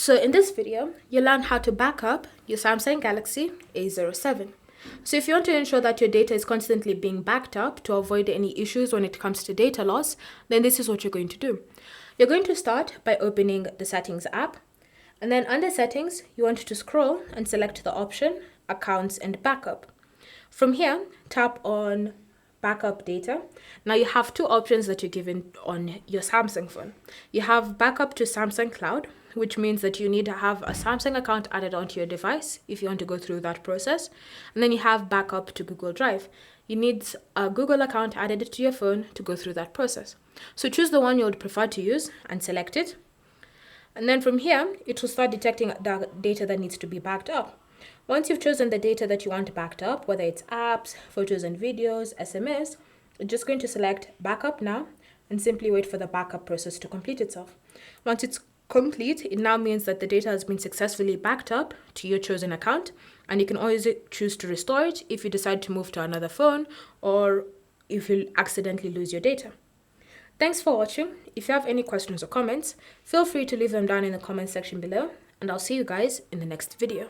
So in this video, you'll learn how to back up your Samsung Galaxy A07. So if you want to ensure that your data is constantly being backed up to avoid any issues when it comes to data loss, then this is what you're going to do. You're going to start by opening the Settings app, and then under Settings, you want to scroll and select the option Accounts and Backup. From here, tap on Backup Data. Now you have two options that you're given on your Samsung phone. You have Backup to Samsung Cloud, which means that you need to have a Samsung account added onto your device if you want to go through that process. And then you have Backup to Google Drive. You need a Google account added to your phone to go through that process. So choose the one you would prefer to use and select it. And then from here, it will start detecting the data that needs to be backed up. Once you've chosen the data that you want backed up, whether it's apps, photos and videos, SMS, you're just going to select Backup Now and simply wait for the backup process to complete itself. Once it's complete, it now means that the data has been successfully backed up to your chosen account, and you can always choose to restore it if you decide to move to another phone or if you accidentally lose your data. Thanks for watching. If you have any questions or comments, feel free to leave them down in the comment section below, and I'll see you guys in the next video.